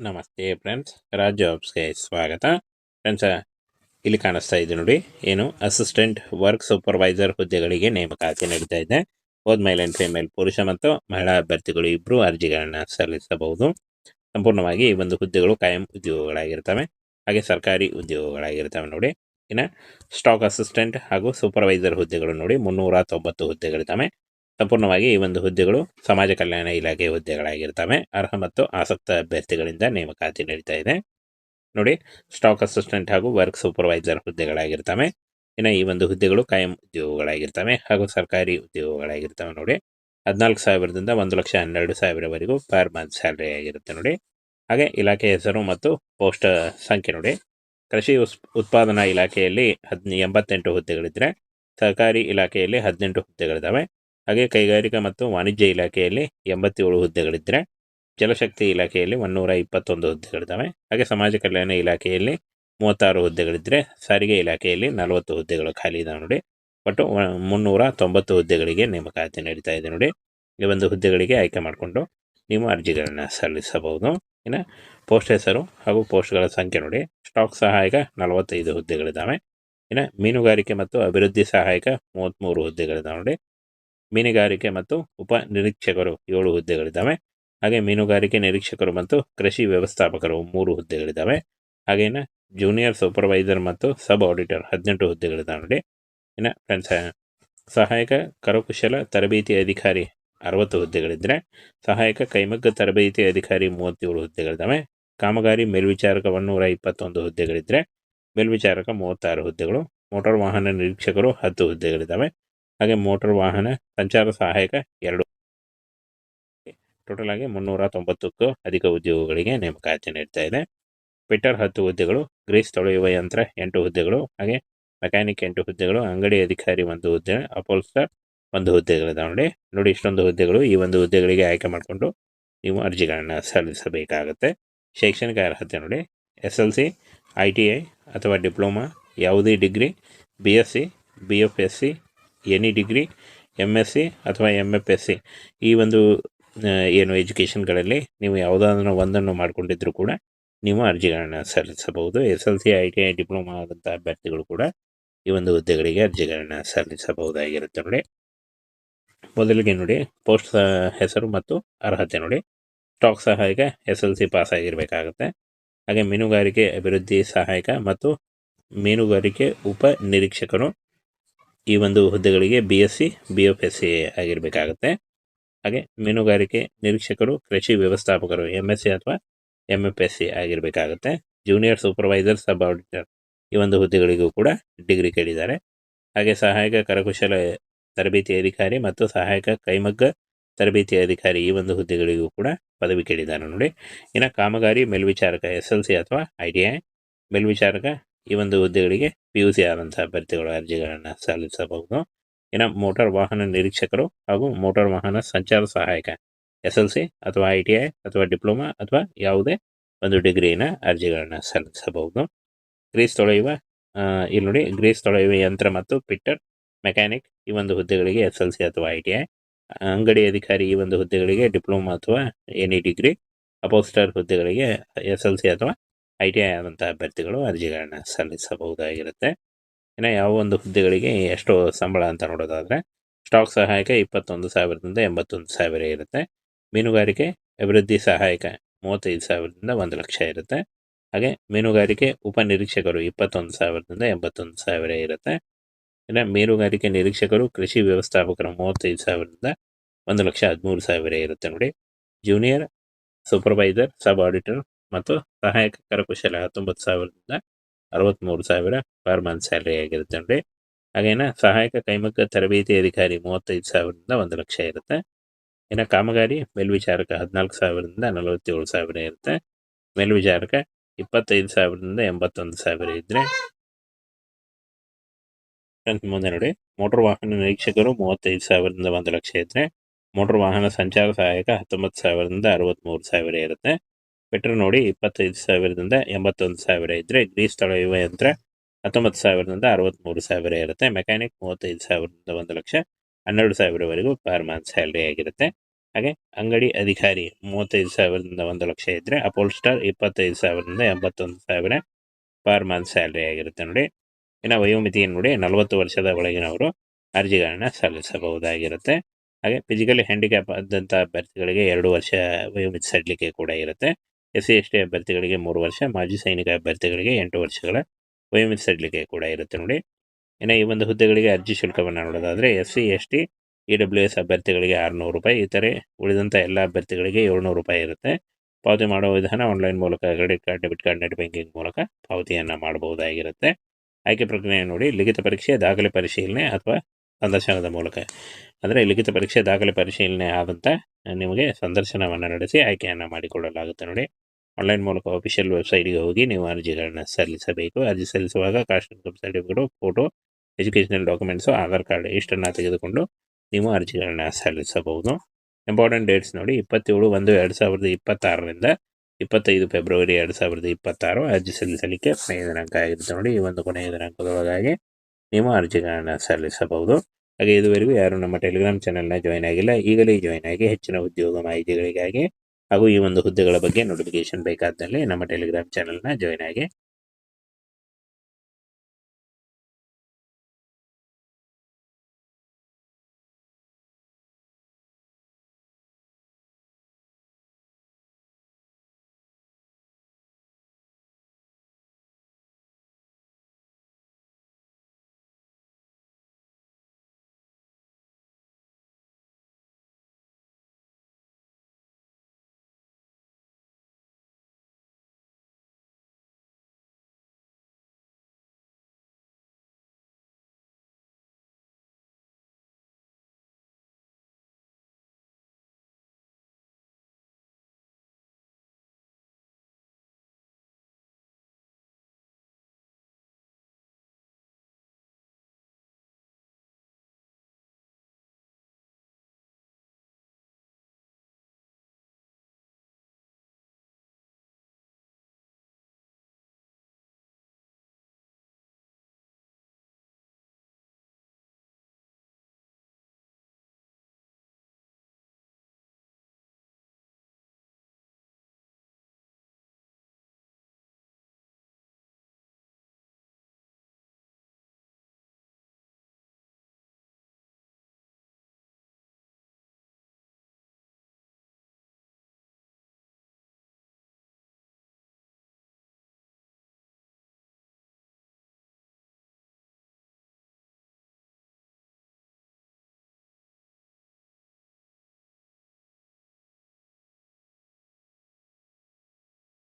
ನಮಸ್ತೆ ಫ್ರೆಂಡ್ಸ್, ರಾಜ್ ಜಾಬ್ಸ್ಗೆ ಸ್ವಾಗತ. ಫ್ರೆಂಡ್ಸ್, ಇಲ್ಲಿ ಕಾಣಿಸ್ತಾ ಇದೆ ನೋಡಿ, ಏನು ಅಸಿಸ್ಟೆಂಟ್ ವರ್ಕ್ ಸೂಪರ್ವೈಸರ್ ಹುದ್ದೆಗಳಿಗೆ ನೇಮಕಾತಿ ನಡೀತಾ ಇದೆ. ಬೋತ್ ಮೇಲ್ ಅಂಡ್ ಫಿಮೇಲ್, ಪುರುಷ ಮತ್ತು ಮಹಿಳಾ ಅಭ್ಯರ್ಥಿಗಳು ಇಬ್ಬರು ಅರ್ಜಿಗಳನ್ನ ಸಲ್ಲಿಸಬಹುದು. ಸಂಪೂರ್ಣವಾಗಿ ಈ ಒಂದು ಹುದ್ದೆಗಳು ಕಾಯಂ ಉದ್ಯೋಗಗಳಾಗಿರ್ತವೆ, ಹಾಗೆ ಸರ್ಕಾರಿ ಉದ್ಯೋಗಗಳಾಗಿರ್ತವೆ ನೋಡಿ. ಇನ್ನು ಸ್ಟಾಕ್ ಅಸಿಸ್ಟೆಂಟ್ ಹಾಗೂ ಸೂಪರ್ವೈಸರ್ ಹುದ್ದೆಗಳು ನೋಡಿ 390 ಹುದ್ದೆಗಳಿದ್ದಾವೆ. ಸಂಪೂರ್ಣವಾಗಿ ಈ ಒಂದು ಹುದ್ದೆಗಳು ಸಮಾಜ ಕಲ್ಯಾಣ ಇಲಾಖೆ ಹುದ್ದೆಗಳಾಗಿರ್ತವೆ. ಅರ್ಹ ಮತ್ತು ಆಸಕ್ತ ಅಭ್ಯರ್ಥಿಗಳಿಂದ ನೇಮಕಾತಿ ನಡೀತಾ ಇದೆ ನೋಡಿ. ಸ್ಟಾಕ್ ಅಸಿಸ್ಟೆಂಟ್ ಹಾಗೂ ವರ್ಕ್ ಸೂಪರ್ವೈಸರ್ ಹುದ್ದೆಗಳಾಗಿರ್ತವೆ. ಇನ್ನು ಈ ಒಂದು ಹುದ್ದೆಗಳು ಕಾಯಂ ಉದ್ಯೋಗಗಳಾಗಿರ್ತವೆ ಹಾಗೂ ಸರ್ಕಾರಿ ಉದ್ಯೋಗಗಳಾಗಿರ್ತವೆ ನೋಡಿ. 14,000ದಿಂದ 1,12,000ವರೆಗೂ ಪರ್ ಮಂತ್ ಸ್ಯಾಲರಿ ಆಗಿರುತ್ತೆ ನೋಡಿ. ಹಾಗೆ ಇಲಾಖೆ ಹೆಸರು ಮತ್ತು ಪೋಸ್ಟ್ ಸಂಖ್ಯೆ ನೋಡಿ. ಕೃಷಿ ಉತ್ಪಾದನಾ ಇಲಾಖೆಯಲ್ಲಿ 88 ಹುದ್ದೆಗಳಿದ್ರೆ, ಸರ್ಕಾರಿ ಇಲಾಖೆಯಲ್ಲಿ 18 ಹುದ್ದೆಗಳಿದ್ದಾವೆ. ಹಾಗೆ ಕೈಗಾರಿಕಾ ಮತ್ತು ವಾಣಿಜ್ಯ ಇಲಾಖೆಯಲ್ಲಿ 87 ಹುದ್ದೆಗಳಿದ್ದರೆ, ಜಲಶಕ್ತಿ ಇಲಾಖೆಯಲ್ಲಿ 121 ಹುದ್ದೆಗಳಿದ್ದಾವೆ. ಹಾಗೆ ಸಮಾಜ ಕಲ್ಯಾಣ ಇಲಾಖೆಯಲ್ಲಿ 36 ಹುದ್ದೆಗಳಿದ್ದರೆ, ಸಾರಿಗೆ ಇಲಾಖೆಯಲ್ಲಿ 40 ಹುದ್ದೆಗಳು ಖಾಲಿ ಇದಾವೆ ನೋಡಿ. ಒಟ್ಟು 390 ಹುದ್ದೆಗಳಿಗೆ ನೇಮಕಾತಿ ನಡೀತಾ ಇದೆ ನೋಡಿ. ಈ ಒಂದು ಹುದ್ದೆಗಳಿಗೆ ಆಯ್ಕೆ ಮಾಡಿಕೊಂಡು ನೀವು ಅರ್ಜಿಗಳನ್ನು ಸಲ್ಲಿಸಬಹುದು. ಇನ್ನು ಪೋಸ್ಟ್ ಹೆಸರು ಹಾಗೂ ಪೋಸ್ಟ್ಗಳ ಸಂಖ್ಯೆ ನೋಡಿ. ಸ್ಟಾಕ್ ಸಹಾಯಕ 45 ಹುದ್ದೆಗಳಿದ್ದಾವೆ. ಇನ್ನು ಮೀನುಗಾರಿಕೆ ಮತ್ತು ಅಭಿವೃದ್ಧಿ ಸಹಾಯಕ 33 ಹುದ್ದೆಗಳಿದ್ದಾವೆ ನೋಡಿ. ಮೀನುಗಾರಿಕೆ ಮತ್ತು ಉಪ ನಿರೀಕ್ಷಕರು 7 ಹುದ್ದೆಗಳಿದ್ದಾವೆ. ಹಾಗೆ ಮೀನುಗಾರಿಕೆ ನಿರೀಕ್ಷಕರು ಮತ್ತು ಕೃಷಿ ವ್ಯವಸ್ಥಾಪಕರು 3 ಹುದ್ದೆಗಳಿದ್ದಾವೆ. ಹಾಗೇನು ಜೂನಿಯರ್ ಸೂಪರ್ವೈಸರ್ ಮತ್ತು ಸಬ್ ಆಡಿಟರ್ 18 ಹುದ್ದೆಗಳಿದ್ದಾವೆ ನೋಡಿ. ಇನ್ನು ಫ್ರೆಂಡ್ಸ್, ಸಹಾಯಕ ಕರಕುಶಲ ತರಬೇತಿ ಅಧಿಕಾರಿ 60 ಹುದ್ದೆಗಳಿದ್ದರೆ, ಸಹಾಯಕ ಕೈಮಗ್ಗ ತರಬೇತಿ ಅಧಿಕಾರಿ 37 ಹುದ್ದೆಗಳಿದ್ದಾವೆ. ಕಾಮಗಾರಿ ಮೇಲ್ವಿಚಾರಕ 121 ಹುದ್ದೆಗಳಿದ್ದರೆ, ಮೇಲ್ವಿಚಾರಕ 36 ಹುದ್ದೆಗಳು. ಮೋಟಾರ್ ವಾಹನ ನಿರೀಕ್ಷಕರು 10 ಹುದ್ದೆಗಳಿದ್ದಾವೆ. ಹಾಗೆ ಮೋಟಾರ್ ವಾಹನ ಸಂಚಾರ ಸಹಾಯಕ 2. ಟೋಟಲ್ ಆಗಿ 390ಕ್ಕೂ ಅಧಿಕ ಉದ್ಯೋಗಗಳಿಗೆ ನೇಮಕಾತಿ ನೀಡ್ತಾ ಇದೆ. ಫಿಟ್ಟರ್ 10 ಹುದ್ದೆಗಳು, ಗ್ರೀಸ್ ತೊಳೆಯುವ ಯಂತ್ರ 8 ಹುದ್ದೆಗಳು, ಹಾಗೆ ಮೆಕ್ಯಾನಿಕ್ 8 ಹುದ್ದೆಗಳು, ಅಂಗಡಿ ಅಧಿಕಾರಿ 1 ಹುದ್ದೆ, ಅಪೋಲ್ಸ್ಟರ್ 1 ಹುದ್ದೆಗಳಿದಾವೆ ನೋಡಿ. ಇಷ್ಟೊಂದು ಹುದ್ದೆಗಳು. ಈ ಒಂದು ಹುದ್ದೆಗಳಿಗೆ ಆಯ್ಕೆ ಮಾಡಿಕೊಂಡು ನೀವು ಅರ್ಜಿಗಳನ್ನು ಸಲ್ಲಿಸಬೇಕಾಗುತ್ತೆ. ಶೈಕ್ಷಣಿಕ ಅರ್ಹತೆ ನೋಡಿ. SLC, ITI ಅಥವಾ ಡಿಪ್ಲೊಮಾ, ಯಾವುದೇ degree, BSc, BFSc, any degree, MSc ಅಥವಾ MFSc, ಈ ಒಂದು ಏನು ಎಜುಕೇಷನ್ಗಳಲ್ಲಿ ನೀವು ಯಾವುದಾದ್ರೂ ಒಂದನ್ನು ಮಾಡಿಕೊಂಡಿದ್ರೂ ಕೂಡ ನೀವು ಅರ್ಜಿಗಳನ್ನು ಸಲ್ಲಿಸಬಹುದು. SLC, ITI, ಡಿಪ್ಲೊಮಾ ಆದಂಥ ಅಭ್ಯರ್ಥಿಗಳು ಕೂಡ ಈ ಒಂದು ಹುದ್ದೆಗಳಿಗೆ ಅರ್ಜಿಗಳನ್ನು ಸಲ್ಲಿಸಬಹುದಾಗಿರುತ್ತೆ ನೋಡಿ. ಮೊದಲಿಗೆ ನೋಡಿ, ಪೋಸ್ಟ್ ಹೆಸರು ಮತ್ತು ಅರ್ಹತೆ ನೋಡಿ. ಸ್ಟಾಕ್ ಸಹಾಯಕ SLC ಪಾಸ್ ಆಗಿರಬೇಕಾಗುತ್ತೆ. ಹಾಗೆ ಮೀನುಗಾರಿಕೆ ಅಭಿವೃದ್ಧಿ ಸಹಾಯಕ ಮತ್ತು ಮೀನುಗಾರಿಕೆ ಉಪ ನಿರೀಕ್ಷಕರು ಈ ಒಂದು ಹುದ್ದೆಗಳಿಗೆ BSc, BFSc ಆಗಿರಬೇಕಾಗುತ್ತೆ. ಹಾಗೆ ಮೀನುಗಾರಿಕೆ ನಿರೀಕ್ಷಕರು ಕೃಷಿ ವ್ಯವಸ್ಥಾಪಕರು MSc ಅಥವಾ MFSc ಆಗಿರಬೇಕಾಗುತ್ತೆ. ಜೂನಿಯರ್ ಸೂಪರ್ವೈಸರ್ ಸಬ್ ಆಡಿಟರ್ ಈ ಒಂದು ಹುದ್ದೆಗಳಿಗೂ ಕೂಡ ಡಿಗ್ರಿ ಕೇಳಿದ್ದಾರೆ. ಹಾಗೆ ಸಹಾಯಕ ಕರಕುಶಲ ತರಬೇತಿ ಅಧಿಕಾರಿ ಮತ್ತು ಸಹಾಯಕ ಕೈಮಗ್ಗ ತರಬೇತಿ ಅಧಿಕಾರಿ ಈ ಒಂದು ಹುದ್ದೆಗಳಿಗೂ ಕೂಡ ಪದವಿ ಕೇಳಿದ್ದಾರೆ ನೋಡಿ. ಇನ್ನು ಕಾಮಗಾರಿ ಮೇಲ್ವಿಚಾರಕ SLC ಅಥವಾ ITI ಮೇಲ್ವಿಚಾರಕ ಈ ಒಂದು ಹುದ್ದೆಗಳಿಗೆ PUC ಆದಂಥ ಅಭ್ಯರ್ಥಿಗಳು ಅರ್ಜಿಗಳನ್ನು ಸಲ್ಲಿಸಬಹುದು. ಇನ್ನು ಮೋಟಾರ್ ವಾಹನ ನಿರೀಕ್ಷಕರು ಹಾಗೂ ಮೋಟಾರ್ ವಾಹನ ಸಂಚಾರ ಸಹಾಯಕ SLC ಅಥವಾ ITI ಅಥವಾ ಡಿಪ್ಲೊಮಾ ಅಥವಾ ಯಾವುದೇ ಒಂದು ಡಿಗ್ರಿನ ಅರ್ಜಿಗಳನ್ನು ಸಲ್ಲಿಸಬಹುದು. ಗ್ರೀಸ್ ತೊಳೆಯುವ ಇಲ್ಲಿ ನೋಡಿ, ಗ್ರೀಸ್ ತೊಳೆಯುವ ಯಂತ್ರ ಮತ್ತು ಫಿಟ್ಟರ್ ಮೆಕ್ಯಾನಿಕ್ ಈ ಒಂದು ಹುದ್ದೆಗಳಿಗೆ SLC ಅಥವಾ ITI. ಅಂಗಡಿ ಅಧಿಕಾರಿ ಈ ಒಂದು ಹುದ್ದೆಗಳಿಗೆ ಡಿಪ್ಲೊಮಾ ಅಥವಾ ಎನಿ ಡಿಗ್ರಿ. ಅಪೋಸ್ಟರ್ ಹುದ್ದೆಗಳಿಗೆ SLC ಅಥವಾ ITI ಆದಂಥ ಅಭ್ಯರ್ಥಿಗಳು ಅರ್ಜಿಗಳನ್ನು ಸಲ್ಲಿಸಬಹುದಾಗಿರುತ್ತೆ. ಇನ್ನು ಯಾವ ಒಂದು ಹುದ್ದೆಗಳಿಗೆ ಎಷ್ಟು ಸಂಬಳ ಅಂತ ನೋಡೋದಾದರೆ, ಸ್ಟಾಕ್ ಸಹಾಯಕ 21,000ದಿಂದ 81,000 ಇರುತ್ತೆ. ಮೀನುಗಾರಿಕೆ ಅಭಿವೃದ್ಧಿ ಸಹಾಯಕ 35,000ದಿಂದ 1 ಲಕ್ಷ ಇರುತ್ತೆ. ಹಾಗೆ ಮೀನುಗಾರಿಕೆ ಉಪನಿರೀಕ್ಷಕರು 21,000ದಿಂದ 81,000 ಇರುತ್ತೆ. ಇನ್ನು ಮೀನುಗಾರಿಕೆ ನಿರೀಕ್ಷಕರು ಕೃಷಿ ವ್ಯವಸ್ಥಾಪಕರು 35,000ದಿಂದ 1,13,000 ಇರುತ್ತೆ ನೋಡಿ. ಜೂನಿಯರ್ ಸೂಪರ್ವೈಸರ್ ಸಬ್ ಆಡಿಟರ್ ಮತ್ತು ಸಹಾಯಕ ಕರಕುಶಲ 19,000ದಿಂದ 63,000 ಪರ್ ಮಂತ್ ಸ್ಯಾಲರಿ ಆಗಿರುತ್ತೆ ನೋಡಿ. ಹಾಗೇನ ಸಹಾಯಕ ಕೈಮಗ್ಗ ತರಬೇತಿ ಅಧಿಕಾರಿ 35,000ದಿಂದ 1 ಲಕ್ಷ ಇರುತ್ತೆ. ಇನ್ನು ಕಾಮಗಾರಿ ಮೇಲ್ವಿಚಾರಕ 14,000ದಿಂದ 47,000 ಇರುತ್ತೆ. ಮೇಲ್ವಿಚಾರಕ 25,000ದಿಂದ 81,000 ಇದ್ದರೆ, ಮುಂದೆ ನೋಡಿ, ಮೋಟರ್ ವಾಹನ ನಿರೀಕ್ಷಕರು 35,000ದಿಂದ 1 ಲಕ್ಷ ಇದ್ದರೆ, ಮೋಟರ್ ವಾಹನ ಸಂಚಾರ ಸಹಾಯಕ 19,000ದಿಂದ 63,000 ಇರುತ್ತೆ. ಫಿಟ್ಟರ್ ನೋಡಿ 25,000ದಿಂದ 81,000 ಇದ್ದರೆ, ಗ್ರೀಸ್ ತೊಳೆಯುವ ಯಂತ್ರ 19,000ದಿಂದ 63,000 ಇರುತ್ತೆ. Mechanic 35,000ದಿಂದ 1 lakh 12,000ವರೆಗೂ per month salary ಆಗಿರುತ್ತೆ. ಹಾಗೆ ಅಂಗಡಿ ಅಧಿಕಾರಿ 35,000ದಿಂದ 1,00,000 ಇದ್ದರೆ, ಅಪೋಲ್ಸ್ಟರ್ 25,000ದಿಂದ 81,000 ಪರ್ ಮಂತ್ ಸ್ಯಾಲ್ರಿ ಆಗಿರುತ್ತೆ ನೋಡಿ. ಇನ್ನು ವಯೋಮಿತಿಯನ್ನು ನೋಡಿ 40 ವರ್ಷದ ಒಳಗಿನವರು ಅರ್ಜಿಗಳನ್ನ ಸಲ್ಲಿಸಬಹುದಾಗಿರುತ್ತೆ. ಹಾಗೆ ಫಿಸಿಕಲಿ ಹ್ಯಾಂಡಿಕ್ಯಾಪ್ ಆದಂಥ ಅಭ್ಯರ್ಥಿಗಳಿಗೆ 2 ವರ್ಷ ವಯೋಮಿತಿ ಸಡಿಲಿಕೆ ಕೂಡ ಇರುತ್ತೆ. SC/ST ಅಭ್ಯರ್ಥಿಗಳಿಗೆ 3 ವರ್ಷ, ಮಾಜಿ ಸೈನಿಕ ಅಭ್ಯರ್ಥಿಗಳಿಗೆ 8 ವರ್ಷಗಳ ವಯೋಮಿತಿ ಸಡಿಲಿಕೆ ಕೂಡ ಇರುತ್ತೆ ನೋಡಿ. ಇನ್ನು ಈ ಒಂದು ಹುದ್ದೆಗಳಿಗೆ ಅರ್ಜಿ ಶುಲ್ಕವನ್ನು ನೋಡೋದಾದರೆ SC/ST EWS ಅಭ್ಯರ್ಥಿಗಳಿಗೆ 600 ರೂಪಾಯಿ, ಇತರೆ ಉಳಿದಂಥ ಎಲ್ಲ ಅಭ್ಯರ್ಥಿಗಳಿಗೆ 700 ರೂಪಾಯಿ ಇರುತ್ತೆ. ಪಾವತಿ ಮಾಡುವ ವಿಧಾನ ಆನ್ಲೈನ್ ಮೂಲಕ, credit card, debit card, net banking ಮೂಲಕ ಪಾವತಿಯನ್ನು ಮಾಡಬಹುದಾಗಿರುತ್ತೆ. ಆಯ್ಕೆ ಪ್ರಕ್ರಿಯೆ ನೋಡಿ, ಲಿಖಿತ ಪರೀಕ್ಷೆ, ದಾಖಲೆ ಪರಿಶೀಲನೆ ಅಥವಾ ಸಂದರ್ಶನದ ಮೂಲಕ. ಅಂದರೆ ಲಿಖಿತ ಪರೀಕ್ಷೆ, ದಾಖಲೆ ಪರಿಶೀಲನೆ ಆದಂಥ ನಿಮಗೆ ಸಂದರ್ಶನವನ್ನು ನಡೆಸಿ ಆಯ್ಕೆಯನ್ನು ಮಾಡಿಕೊಳ್ಳಲಾಗುತ್ತೆ ನೋಡಿ. ಆನ್ಲೈನ್ ಮೂಲಕ ಅಫಿಷಿಯಲ್ ವೆಬ್ಸೈಟ್ಗೆ ಹೋಗಿ ನೀವು ಅರ್ಜಿಗಳನ್ನು ಸಲ್ಲಿಸಬೇಕು. ಅರ್ಜಿ ಸಲ್ಲಿಸುವಾಗ caste income certificate, photo, educational documents, Aadhaar card ಇಷ್ಟನ್ನು ತೆಗೆದುಕೊಂಡು ನೀವು ಅರ್ಜಿಗಳನ್ನ ಸಲ್ಲಿಸಬಹುದು. ಇಂಪಾರ್ಟೆಂಟ್ ಡೇಟ್ಸ್ ನೋಡಿ, 27/1/2026ರಿಂದ 25 ಫೆಬ್ರವರಿ 2026 ಅರ್ಜಿ ಸಲ್ಲಿಸಲಿಕ್ಕೆ ಕೊನೆಯ ದಿನಾಂಕ ಆಗಿರುತ್ತೆ ನೋಡಿ. ಈ ಒಂದು ಕೊನೆಯ ದಿನಾಂಕದೊಳಗಾಗಿ ನೀವು ಅರ್ಜಿಗಳನ್ನು ಸಲ್ಲಿಸಬಹುದು. ಹಾಗೆ ಇದುವರೆಗೂ ಯಾರು ನಮ್ಮ ಟೆಲಿಗ್ರಾಮ್ ಚಾನೆಲ್ನ ಜಾಯ್ನ್ ಆಗಿಲ್ಲ, ಈಗಲೇ ಜಾಯ್ನ್ ಆಗಿ ಹೆಚ್ಚಿನ ಉದ್ಯೋಗ ಮಾಹಿತಿಗಳಿಗಾಗಿ ಹಾಗೂ ಈ ಒಂದು ಹುದ್ದೆಗಳ ಬಗ್ಗೆ ನೋಟಿಫಿಕೇಶನ್ ಬೇಕಾದಲ್ಲಿ ನಮ್ಮ ಟೆಲಿಗ್ರಾಮ್ ಚಾನೆಲ್ನ ಜಾಯ್ನ್ ಆಗಿ.